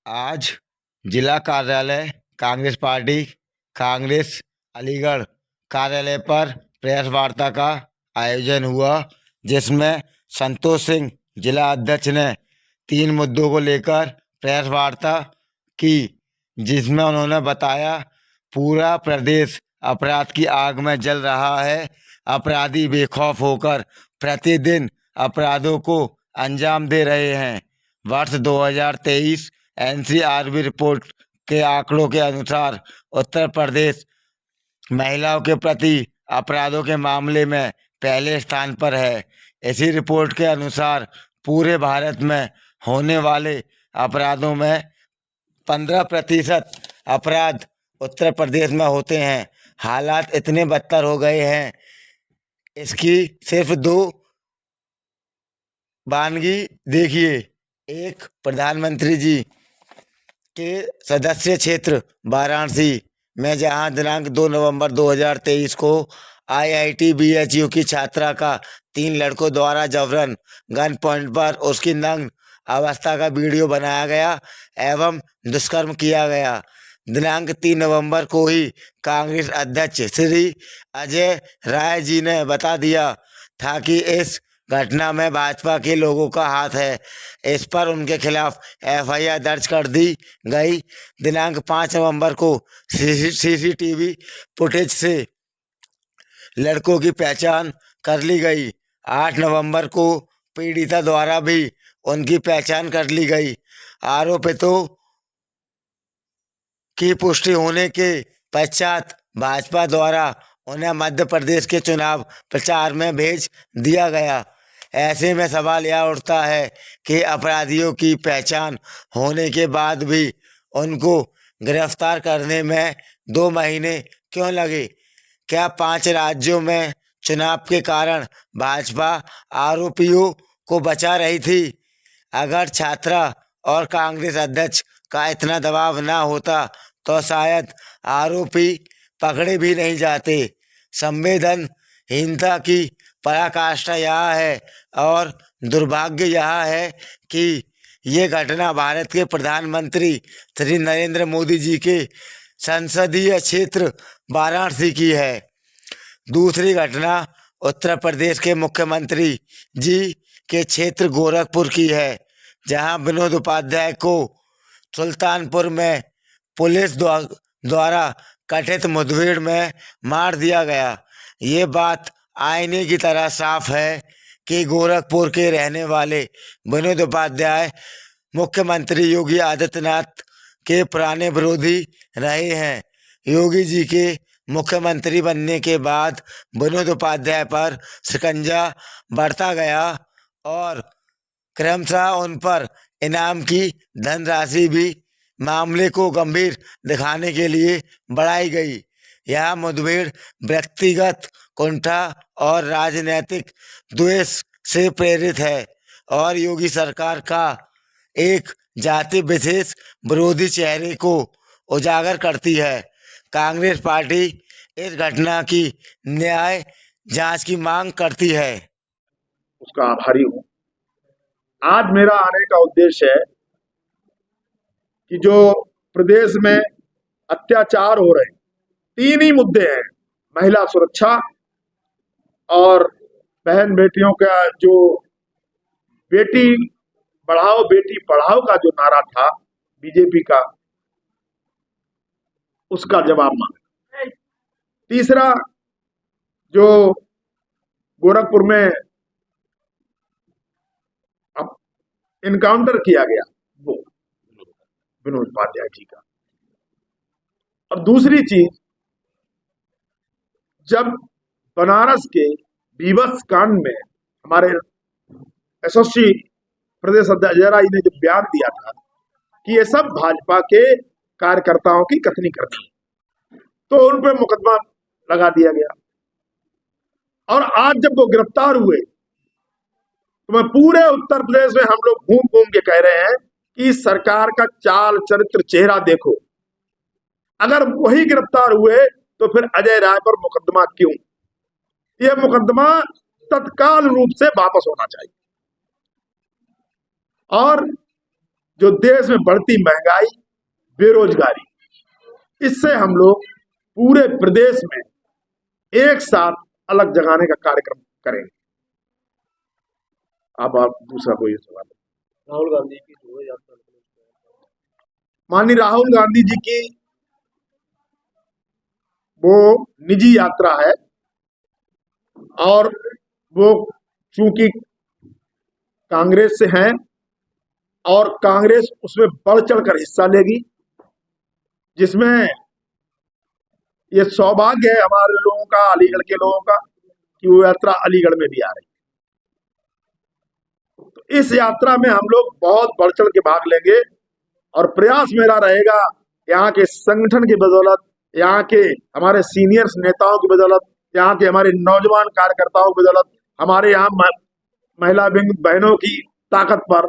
आज जिला कार्यालय कांग्रेस पार्टी कांग्रेस अलीगढ़ कार्यालय पर प्रेस वार्ता का आयोजन हुआ, जिसमें संतोष सिंह जिला अध्यक्ष ने 3 मुद्दों को लेकर प्रेस वार्ता की, जिसमें उन्होंने बताया पूरा प्रदेश अपराध की आग में जल रहा है। अपराधी बेखौफ होकर प्रतिदिन अपराधों को अंजाम दे रहे हैं। वर्ष 2023 एनसीआरबी रिपोर्ट के आंकड़ों के अनुसार उत्तर प्रदेश महिलाओं के प्रति अपराधों के मामले में पहले स्थान पर है। इसी रिपोर्ट के अनुसार पूरे भारत में होने वाले अपराधों में 15% अपराध उत्तर प्रदेश में होते हैं। हालात इतने बदतर हो गए हैं, इसकी सिर्फ 2 वानगी देखिए। एक, प्रधानमंत्री जी के सदस्य क्षेत्र वाराणसी में, जहां दिनांक 2 नवंबर 2023 को आईआईटी बीएचयू की छात्रा का 3 लड़कों द्वारा जबरन गन पॉइंट पर उसकी नग्न अवस्था का वीडियो बनाया गया एवं दुष्कर्म किया गया। दिनांक 3 नवंबर को ही कांग्रेस अध्यक्ष श्री अजय राय जी ने बता दिया था कि इस घटना में भाजपा के लोगों का हाथ है। इस पर उनके खिलाफ एफआईआर दर्ज कर दी गई। दिनांक 5 नवंबर को सीसीटीवी फुटेज से लड़कों की पहचान कर ली गई। 8 नवंबर को पीड़िता द्वारा भी उनकी पहचान कर ली गई। आरोपितों की पुष्टि होने के पश्चात भाजपा द्वारा उन्हें मध्य प्रदेश के चुनाव प्रचार में भेज दिया गया। ऐसे में सवाल यह उठता है कि अपराधियों की पहचान होने के बाद भी उनको गिरफ्तार करने में 2 महीने क्यों लगे? क्या 5 राज्यों में चुनाव के कारण भाजपा आरोपियों को बचा रही थी? अगर छात्रा और कांग्रेस अध्यक्ष का इतना दबाव ना होता तो शायद आरोपी पकड़े भी नहीं जाते। संवेदनहीनता की पराकाष्ठा यह है और दुर्भाग्य यह है कि ये घटना भारत के प्रधानमंत्री श्री नरेंद्र मोदी जी के संसदीय क्षेत्र वाराणसी की है। दूसरी घटना उत्तर प्रदेश के मुख्यमंत्री जी के क्षेत्र गोरखपुर की है, जहां विनोद उपाध्याय को सुल्तानपुर में पुलिस द्वारा कथित मुठभेड़ में मार दिया गया। ये बात आईने की तरह साफ है कि गोरखपुर के रहने वाले विनोद उपाध्याय मुख्यमंत्री योगी आदित्यनाथ के पुराने विरोधी रहे हैं। योगी जी के मुख्यमंत्री बनने के बाद विनोद उपाध्याय पर शिकंजा बढ़ता गया और क्रमशः उन पर इनाम की धनराशि भी मामले को गंभीर दिखाने के लिए बढ़ाई गई। यह मुठभेड़ व्यक्तिगत कुंठा और राजनीतिक द्वेष से प्रेरित है और योगी सरकार का एक जाति विशेष विरोधी चेहरे को उजागर करती है। कांग्रेस पार्टी इस घटना की न्याय जांच की मांग करती है। उसका आभारी हूं। आज मेरा आने का उद्देश्य है कि जो प्रदेश में अत्याचार हो रहे हैं, 3 ही मुद्दे हैं। महिला सुरक्षा और बहन बेटियों का जो बेटी बढ़ाओ बेटी पढ़ाओ का जो नारा था बीजेपी का, उसका जवाब मांगा। तीसरा, जो गोरखपुर में इनकाउंटर किया गया वो विनोद उपाध्याय जी का। और दूसरी चीज, जब बनारस के बीभत्स कांड में हमारे एसोसी प्रदेश अध्यक्ष अजय राय ने जब बयान दिया था कि ये सब भाजपा के कार्यकर्ताओं की कथनी करती है, तो उन पर मुकदमा लगा दिया गया। और आज जब वो गिरफ्तार हुए तो मैं पूरे उत्तर प्रदेश में हम लोग घूम घूम के कह रहे हैं कि सरकार का चाल चरित्र चेहरा देखो। अगर वही गिरफ्तार हुए तो फिर अजय राय पर मुकदमा क्यों? यह मुकदमा तत्काल रूप से वापस होना चाहिए। और जो देश में बढ़ती महंगाई, बेरोजगारी, इससे हम लोग पूरे प्रदेश में एक साथ अलग जगाने का कार्यक्रम करेंगे। अब आप दूसरा कोई सवाल? राहुल गांधी की जो यात्रा, माननीय राहुल गांधी जी की वो निजी यात्रा है और वो चूंकि कांग्रेस से हैं और कांग्रेस उसमें बढ़ चढ़कर हिस्सा लेगी, जिसमें ये सौभाग्य है हमारे लोगों का, अलीगढ़ के लोगों का, कि वो यात्रा अलीगढ़ में भी आ रही है। तो इस यात्रा में हम लोग बहुत बढ़ चढ़ के भाग लेंगे और प्रयास मेरा रहेगा यहाँ के संगठन की बदौलत, यहाँ के हमारे सीनियर्स नेताओं की बदौलत, यहाँ के हमारे नौजवान कार्यकर्ताओं की बदौलत, हमारे यहाँ महिला बहनों की ताकत पर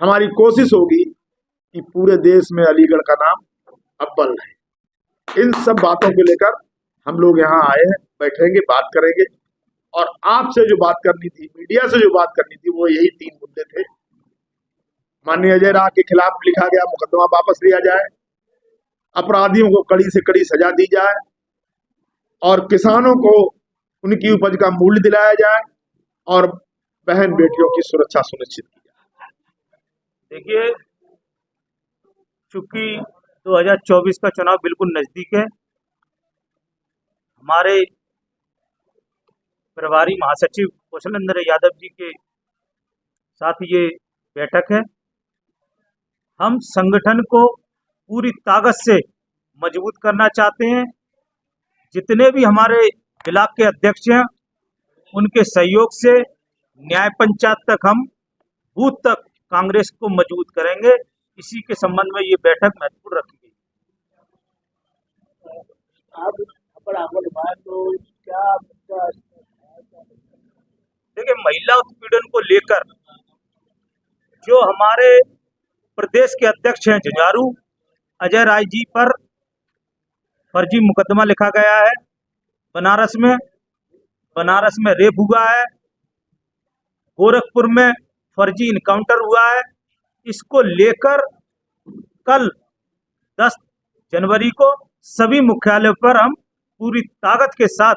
हमारी कोशिश होगी कि पूरे देश में अलीगढ़ का नाम अव्वल रहे। इन सब बातों को लेकर हम लोग यहाँ आए हैं, बैठेंगे, बात करेंगे और आपसे जो बात करनी थी, मीडिया से जो बात करनी थी, वो यही 3 मुद्दे थे। माननीय अजय राय के खिलाफ लिखा गया मुकदमा वापस लिया जाए, अपराधियों को कड़ी से कड़ी सजा दी जाए और किसानों को उनकी उपज का मूल्य दिलाया जाए और बहन बेटियों की सुरक्षा सुनिश्चित की जाए। देखिए, चूंकि 2024 का चुनाव बिल्कुल नजदीक है, हमारे प्रभारी महासचिव कौशलेंद्र यादव जी के साथ ये बैठक है। हम संगठन को पूरी ताकत से मजबूत करना चाहते हैं। जितने भी हमारे ब्लॉक के अध्यक्ष हैं, उनके सहयोग से न्याय पंचायत तक, हम बूथ तक कांग्रेस को मजबूत करेंगे। इसी के संबंध में ये बैठक महत्वपूर्ण रखी गई। देखिए, महिला उत्पीड़न को लेकर जो हमारे प्रदेश के अध्यक्ष हैं जुझारू अजय राय जी पर फर्जी मुकदमा लिखा गया है। बनारस में रेप हुआ है, गोरखपुर में फर्जी इनकाउंटर हुआ है। इसको लेकर कल 10 जनवरी को सभी मुख्यालयों पर हम पूरी ताकत के साथ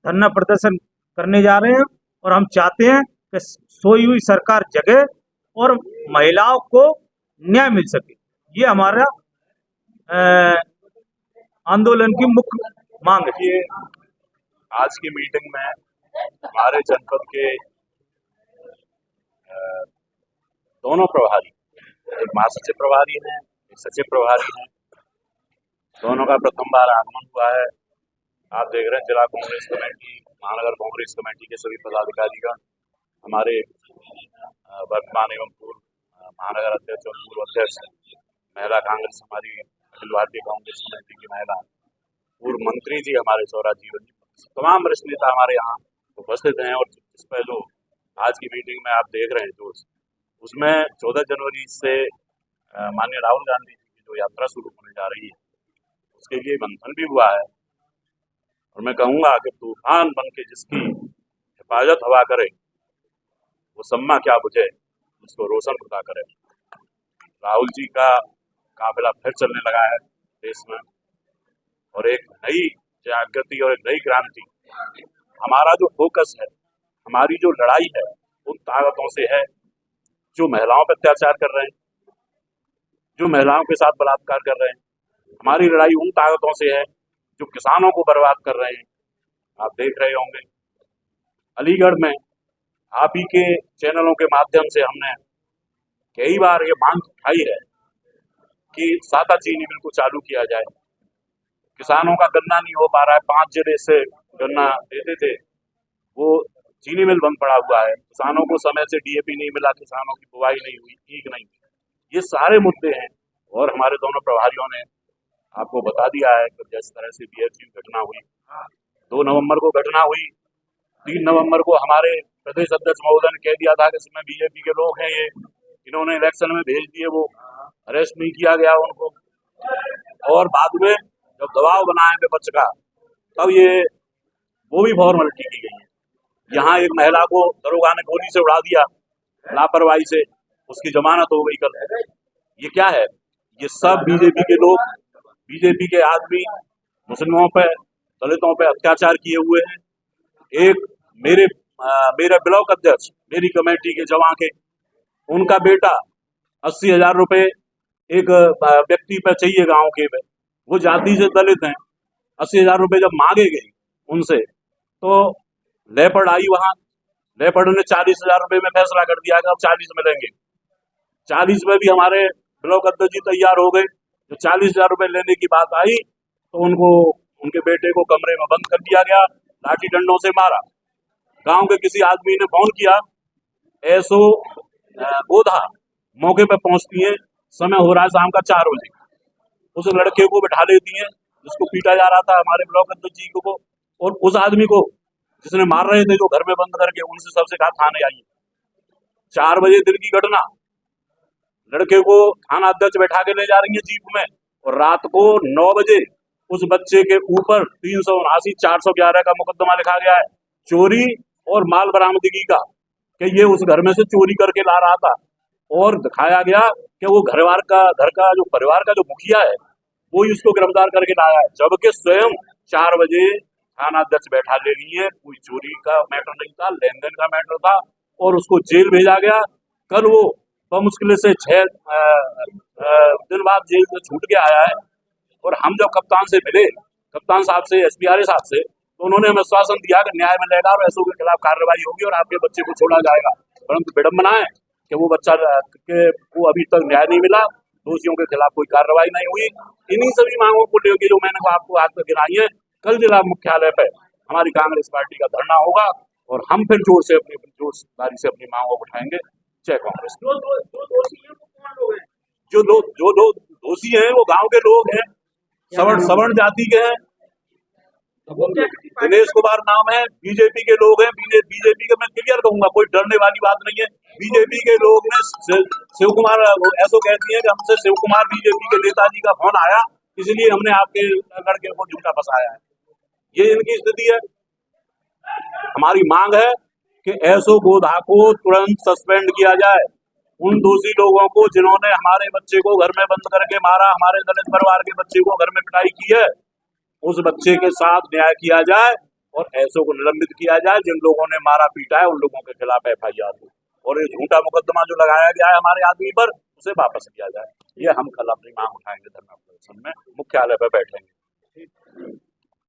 धरना प्रदर्शन करने जा रहे हैं और हम चाहते हैं कि सोई हुई सरकार जगे और महिलाओं को न्याय मिल सके। ये हमारा आंदोलन की मुख्य मांग है। आज की मीटिंग में हमारे जनपद के दोनों प्रभारी, एक महासचिव प्रभारी हैं, एक सचिव प्रभारी हैं, दोनों का प्रथम बार आगमन हुआ है। आप देख रहे हैं जिला कांग्रेस कमेटी, महानगर कांग्रेस कमेटी के सभी पदाधिकारीगण, हमारे वर्तमान एवं पूर्व महानगर अध्यक्ष और पूर्व अध्यक्ष, महिला कांग्रेस, हमारी अखिल भारतीय कांग्रेस कमेटी की महिला, पूर्व मंत्री जी हमारे स्वराज जीवन जी, तमाम वरिष्ठ नेता हमारे यहाँ उपस्थित हैं। और जिस पहलू आज की मीटिंग में आप देख रहे हैं जो उसमें 14 जनवरी से माननीय राहुल गांधी जी की जो यात्रा शुरू होने जा रही है, उसके लिए मंथन भी हुआ है। और मैं कहूँगा कि तूफान बन के जिसकी हिफाजत हवा करे, वो सम्मा क्या बुझे, उसको रोशन खुदा करे। राहुल जी का काफिला फिर चलने लगा है देश में और एक नई जागृति और एक नई क्रांति। हमारा जो फोकस है, हमारी जो लड़ाई है, उन ताकतों से है जो महिलाओं पर अत्याचार कर रहे हैं, जो महिलाओं के साथ बलात्कार कर रहे हैं। हमारी लड़ाई उन ताकतों से है जो किसानों को बर्बाद कर रहे हैं। आप देख रहे होंगे अलीगढ़ में आप ही के चैनलों के माध्यम से हमने कई बार ये मांग उठाई है कि सादा चीनी मिल को चालू किया जाए। किसानों का गन्ना नहीं हो पा रहा है, 5 जिले से गन्ना देते थे, वो चीनी मिल बंद पड़ा हुआ है। किसानों को समय से डीएपी नहीं मिला, किसानों की बुवाई नहीं हुई, ठीक नहीं हुई। ये सारे मुद्दे हैं और हमारे दोनों प्रभारियों ने आपको बता दिया है कि जिस तरह से बीएचयू घटना हुई, 2 नवंबर को घटना हुई, 3 नवंबर को हमारे प्रदेश अध्यक्ष महोदय ने कह दिया था कि इसमें बीजेपी के लोग हैं, ये इन्होंने इलेक्शन में भेज दिए, वो अरेस्ट नहीं किया गया उनको। और बाद में जब दबाव बनाया विपक्ष का, तब ये वो भी फॉर्मेलिटी की गई है। यहाँ एक महिला को दरोगा ने गोली से उड़ा दिया लापरवाही से, उसकी जमानत हो गई कल। ये क्या है? ये सब बीजेपी के लोग, बीजेपी के आदमी मुस्लिमों पे, दलितों पे अत्याचार किए हुए हैं। एक मेरे ब्लॉक अध्यक्ष, मेरी कमेटी के जवां के, उनका बेटा 80,000 रुपए एक व्यक्ति पे चाहिए गांव के पे, वो जाति से दलित हैं। 80,000 रुपए जब मांगे गए उनसे, तो लेपर्ड आई वहां, लेपर्ड ने 40,000 रुपए में फैसला कर दिया कि अब 40 मिलेंगे। 40 में भी हमारे ब्लॉक अध्यक्ष जी तैयार हो गए। जो 40,000 रुपए लेने की बात आई तो उनको, उनके बेटे को कमरे में बंद कर दिया गया, लाठी डंडों से मारा। गांव के किसी आदमी ने फोन किया, एसओ गोधा मौके पर पहुंचती है, समय हो रहा है शाम का 4 बजे। उस लड़के को बैठा लेती है जिसको पीटा जा रहा था, हमारे ब्लॉक अध्यक्ष जी को, और उस आदमी को जिसने मार रहे थे, जो घर में बंद करके, उनसे सबसे कहा थाने आइए। 4 बजे दिन की घटना, लड़के को थाना अध्यक्ष बैठा के ले जा रही है जीप में, और रात को 9 बजे उस बच्चे के ऊपर 379 411 का मुकदमा लिखा गया है, चोरी और माल बरामदगी का, कि ये उस घर में से चोरी करके ला रहा था। और दिखाया गया कि वो घर का जो परिवार का जो मुखिया है, वो ही उसको गिरफ्तार करके लाया है, जबकि स्वयं 4 बजे थाना अध्यक्ष बैठा ले रही है। कोई चोरी का मैटर नहीं था, लेन देन का मैटर था, और उसको जेल भेजा गया। कल वो बमुश्किल से 6 दिन बाद जेल से छूट के आया है। और हम जब कप्तान से मिले, कप्तान साहब से, एसपीआरए साहब से, तो उन्होंने हमें आश्वासन दिया कि न्याय मिलेगा और एसओ के खिलाफ कार्रवाई होगी और आपके बच्चे को छोड़ा जाएगा। परंतु विडंबना है कि वो बच्चा को अभी तक न्याय नहीं मिला, दोषियों के खिलाफ कोई कार्रवाई नहीं हुई। इन्हीं सभी मांगों को लेकर जो मैंने आपको आज तक गिनाई है, कल जिला मुख्यालय पे हमारी कांग्रेस पार्टी का धरना होगा और हम फिर जोरदारी से अपनी मांगों को उठाएंगे। जय कांग्रेस। जो लोग दोषी हैं वो गांव के लोग हैं, सवर्ण जाति के हैं। दिनेश कुमार नाम है, बीजेपी के लोग हैं। बीजेपी के, मैं क्लियर कहूंगा, कोई डरने वाली बात नहीं है। बीजेपी के लोग ने शिव कुमार, ऐसा कहती है कि हमसे शिव कुमार बीजेपी के नेताजी का फोन आया, इसलिए हमने आपके लड़के को झूठा फंसाया है। ये इनकी स्थिति है। हमारी मांग है कि एसओ गोधा को तुरंत सस्पेंड किया जाए। उन दोषी लोगों को जिन्होंने हमारे बच्चे को घर में बंद करके मारा, हमारे दलित परिवार के बच्चे को घर में पिटाई की है, उस बच्चे के साथ न्याय किया जाए और एसओ को निलंबित किया जाए। जिन लोगों ने मारा पीटा है, उन लोगों के खिलाफ FIR हो, और ये झूठा मुकदमा जो लगाया गया है हमारे आदमी पर, उसे वापस लिया जाए। ये हम कल अपनी मांग उठाएंगे, धरना प्रदर्शन में मुख्यालय पर बैठेंगे।